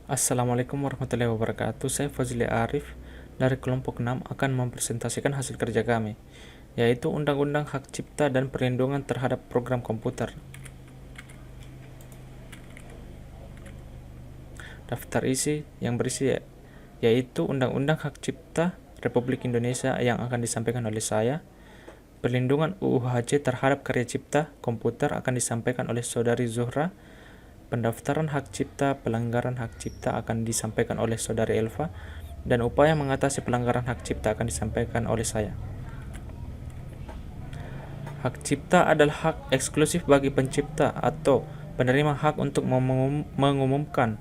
Assalamualaikum warahmatullahi wabarakatuh. Saya Fazli Arif dari kelompok 6 akan mempresentasikan hasil kerja kami, yaitu Undang-Undang Hak Cipta dan Perlindungan Terhadap Program Komputer. Daftar isi yang berisi yaitu Undang-Undang Hak Cipta Republik Indonesia yang akan disampaikan oleh saya. Perlindungan UU-HC terhadap karya cipta komputer akan disampaikan oleh Saudari Zuhra. Pendaftaran hak cipta, pelanggaran hak cipta akan disampaikan oleh Saudari Elva, dan upaya mengatasi pelanggaran hak cipta akan disampaikan oleh saya. Hak cipta adalah hak eksklusif bagi pencipta atau penerima hak untuk mengumumkan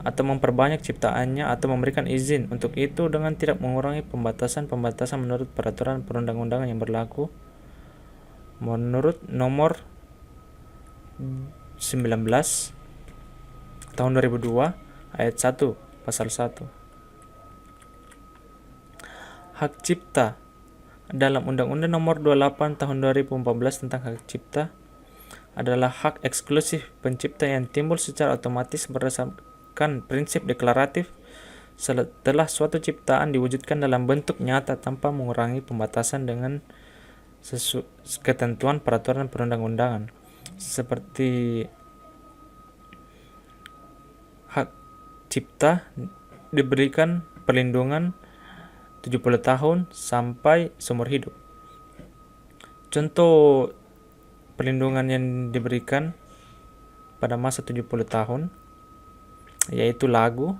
atau memperbanyak ciptaannya atau memberikan izin untuk itu dengan tidak mengurangi pembatasan-pembatasan menurut peraturan perundang-undangan yang berlaku menurut nomor 19 tahun 2002 ayat 1 pasal 1. Hak cipta dalam Undang-Undang nomor 28 tahun 2014 tentang hak cipta adalah hak eksklusif pencipta yang timbul secara otomatis berdasarkan prinsip deklaratif setelah suatu ciptaan diwujudkan dalam bentuk nyata tanpa mengurangi pembatasan dengan ketentuan peraturan perundang-undangan, seperti hak cipta diberikan perlindungan 70 tahun sampai seumur hidup. Contoh perlindungan yang diberikan pada masa 70 tahun yaitu lagu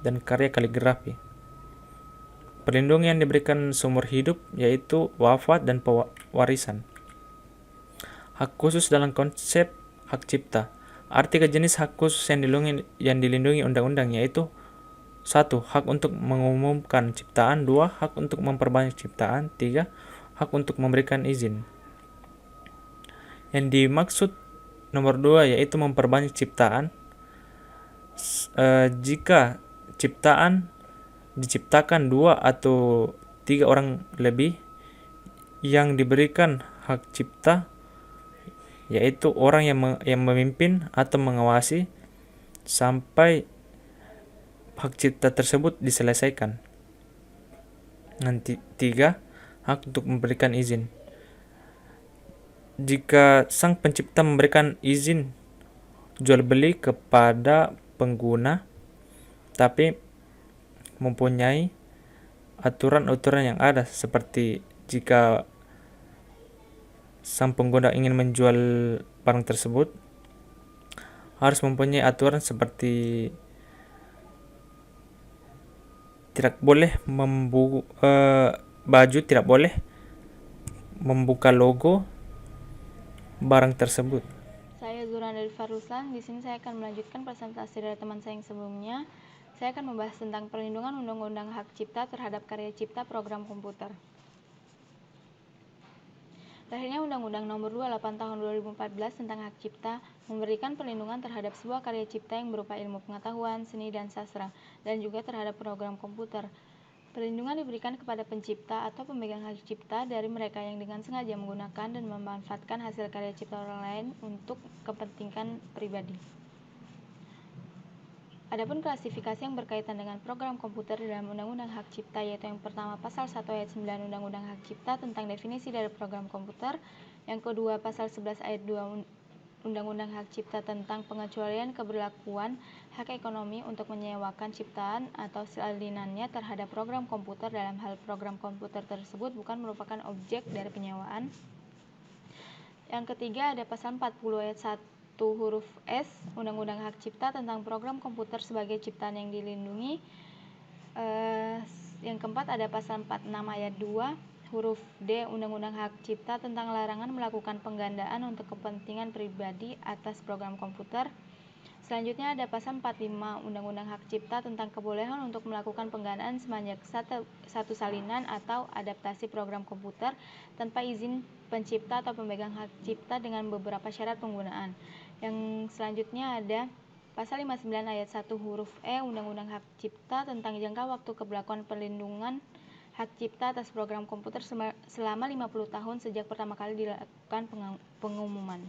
dan karya kaligrafi. Perlindungan yang diberikan seumur hidup yaitu wafat dan pewarisan. Hak khusus dalam konsep hak cipta. Arti jenis hak khusus yang dilindungi undang-undang yaitu 1. Hak untuk mengumumkan ciptaan. 2. Hak untuk memperbanyak ciptaan. 3. Hak untuk memberikan izin. Yang dimaksud nomor 2 yaitu memperbanyak ciptaan. Jika ciptaan diciptakan 2 atau 3 orang lebih, yang diberikan hak cipta yaitu orang yang memimpin atau mengawasi sampai hak cipta tersebut diselesaikan. Nanti 3. Hak untuk memberikan izin. Jika sang pencipta memberikan izin jual beli kepada pengguna, tapi mempunyai aturan-aturan yang ada, seperti jika sang pengguna ingin menjual barang tersebut harus mempunyai aturan seperti tidak boleh baju tidak boleh membuka logo barang tersebut. Saya Zuhra dari Faruslan. Di sini saya akan melanjutkan presentasi dari teman saya yang sebelumnya. Saya akan membahas tentang perlindungan Undang-Undang Hak Cipta terhadap karya cipta program komputer. Lahirnya Undang-Undang Nomor 28 Tahun 2014 tentang Hak Cipta memberikan perlindungan terhadap sebuah karya cipta yang berupa ilmu pengetahuan, seni, dan sastra, dan juga terhadap program komputer. Perlindungan diberikan kepada pencipta atau pemegang hak cipta dari mereka yang dengan sengaja menggunakan dan memanfaatkan hasil karya cipta orang lain untuk kepentingan pribadi. Adapun klasifikasi yang berkaitan dengan program komputer di dalam Undang-Undang Hak Cipta, yaitu yang pertama Pasal 1 Ayat 9 Undang-Undang Hak Cipta tentang definisi dari program komputer, yang kedua Pasal 11 Ayat 2 Undang-Undang Hak Cipta tentang pengecualian keberlakuan hak ekonomi untuk menyewakan ciptaan atau salinannya terhadap program komputer dalam hal program komputer tersebut bukan merupakan objek dari penyewaan. Yang ketiga ada Pasal 40 Ayat 1 huruf S Undang-Undang Hak Cipta tentang program komputer sebagai ciptaan yang dilindungi. Yang keempat ada Pasal 46 Ayat 2 huruf D Undang-Undang Hak Cipta tentang larangan melakukan penggandaan untuk kepentingan pribadi atas program komputer. Selanjutnya ada Pasal 45 Undang-Undang Hak Cipta tentang kebolehan untuk melakukan penggandaan sebanyak satu salinan atau adaptasi program komputer tanpa izin pencipta atau pemegang hak cipta dengan beberapa syarat penggunaan. Yang selanjutnya ada Pasal 59 Ayat 1 huruf E Undang-Undang Hak Cipta tentang jangka waktu keberlakuan perlindungan hak cipta atas program komputer selama 50 tahun sejak pertama kali dilakukan pengumuman.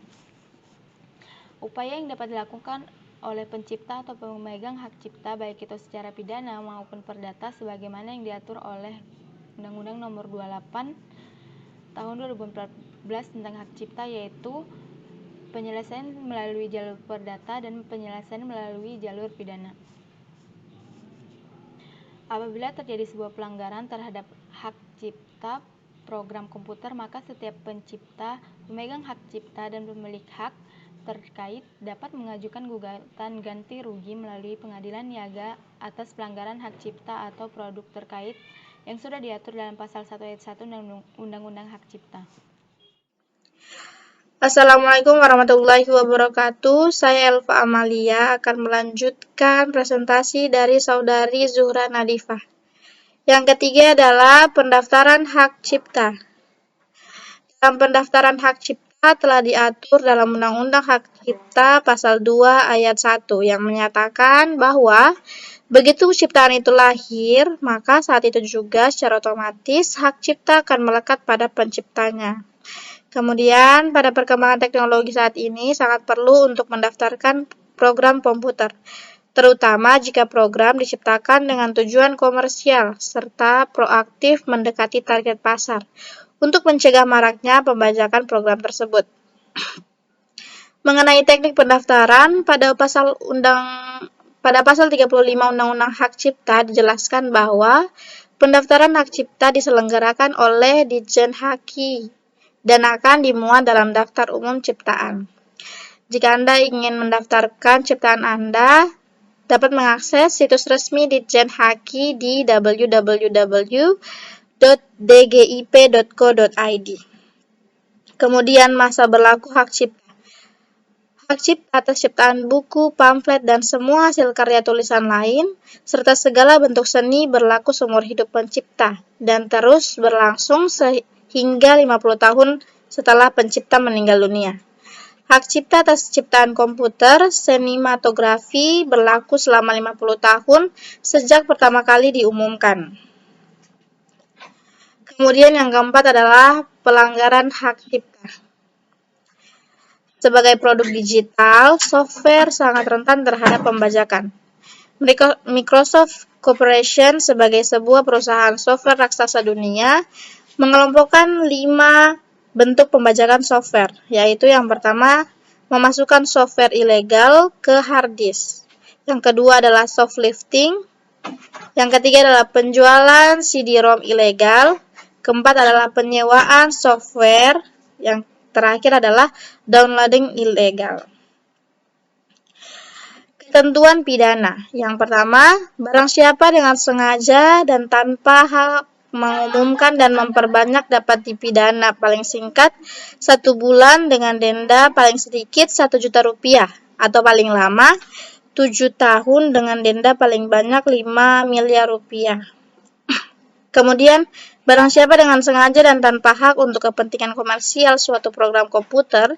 Upaya yang dapat dilakukan oleh pencipta atau pemegang hak cipta baik itu secara pidana maupun perdata sebagaimana yang diatur oleh Undang-Undang Nomor 28 Tahun 2014 tentang hak cipta, yaitu penyelesaian melalui jalur perdata dan penyelesaian melalui jalur pidana. Apabila terjadi sebuah pelanggaran terhadap hak cipta program komputer, maka setiap pencipta, pemegang hak cipta, dan pemilik hak terkait dapat mengajukan gugatan ganti rugi melalui pengadilan niaga atas pelanggaran hak cipta atau produk terkait yang sudah diatur dalam pasal 1 ayat 1 Undang-Undang Hak Cipta. Assalamualaikum warahmatullahi wabarakatuh. Saya Elva Amalia akan melanjutkan presentasi dari saudari Zuhra Nadifah. Yang ketiga adalah pendaftaran hak cipta. Dalam pendaftaran hak cipta telah diatur dalam Undang-Undang Hak Cipta pasal 2 ayat 1 yang menyatakan bahwa begitu ciptaan itu lahir, maka saat itu juga secara otomatis hak cipta akan melekat pada penciptanya. Kemudian, pada perkembangan teknologi saat ini sangat perlu untuk mendaftarkan program komputer, terutama jika program diciptakan dengan tujuan komersial serta proaktif mendekati target pasar untuk mencegah maraknya pembajakan program tersebut. Mengenai teknik pendaftaran, pada pasal 35 Undang-Undang Hak Cipta dijelaskan bahwa pendaftaran hak cipta diselenggarakan oleh Ditjen Haki dan akan dimuat dalam daftar umum ciptaan. Jika Anda ingin mendaftarkan ciptaan Anda, dapat mengakses situs resmi Ditjen Haki di www.dgip.co.id. Kemudian masa berlaku hak cipta. Hak cipta atas ciptaan buku, pamflet, dan semua hasil karya tulisan lain, serta segala bentuk seni berlaku seumur hidup pencipta, dan terus berlangsung hingga 50 tahun setelah pencipta meninggal dunia. Hak cipta atas ciptaan komputer, sinematografi berlaku selama 50 tahun sejak pertama kali diumumkan. Kemudian yang keempat adalah pelanggaran hak cipta. Sebagai produk digital, software sangat rentan terhadap pembajakan. Microsoft Corporation sebagai sebuah perusahaan software raksasa dunia mengelompokkan 5 bentuk pembajakan software, yaitu yang pertama, memasukkan software ilegal ke hard disk. Yang kedua adalah shoplifting. Yang ketiga adalah penjualan CD-ROM ilegal. Keempat adalah penyewaan software. Yang terakhir adalah downloading ilegal. Ketentuan pidana. Yang pertama, barang siapa dengan sengaja dan tanpa hak mengumumkan dan memperbanyak dapat dipidana paling singkat 1 bulan dengan denda paling sedikit 1 juta rupiah atau paling lama 7 tahun dengan denda paling banyak 5 miliar rupiah. Kemudian, barang siapa dengan sengaja dan tanpa hak untuk kepentingan komersial suatu program komputer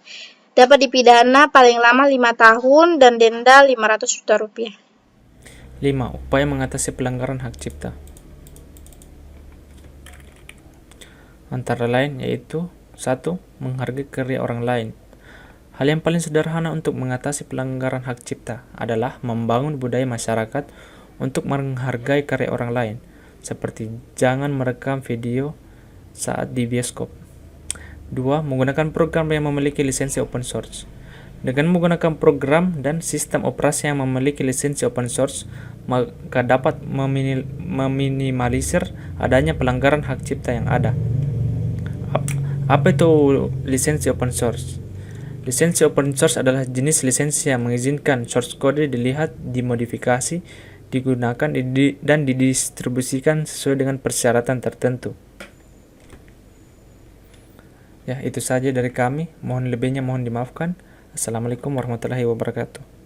dapat dipidana paling lama 5 tahun dan denda 500 juta rupiah. 5. Upaya mengatasi pelanggaran hak cipta. Antara lain yaitu 1. Menghargai karya orang lain. Hal yang paling sederhana untuk mengatasi pelanggaran hak cipta adalah membangun budaya masyarakat untuk menghargai karya orang lain, seperti jangan merekam video saat di bioskop. 2. Menggunakan program yang memiliki lisensi open source. Dengan menggunakan program dan sistem operasi yang memiliki lisensi open source, maka dapat meminimalisir adanya pelanggaran hak cipta yang ada. Apa itu lisensi open source? Lisensi open source adalah jenis lisensi yang mengizinkan source code dilihat, dimodifikasi, digunakan, dan didistribusikan sesuai dengan persyaratan tertentu. Ya, itu saja dari kami. Mohon lebihnya mohon dimaafkan. Assalamualaikum warahmatullahi wabarakatuh.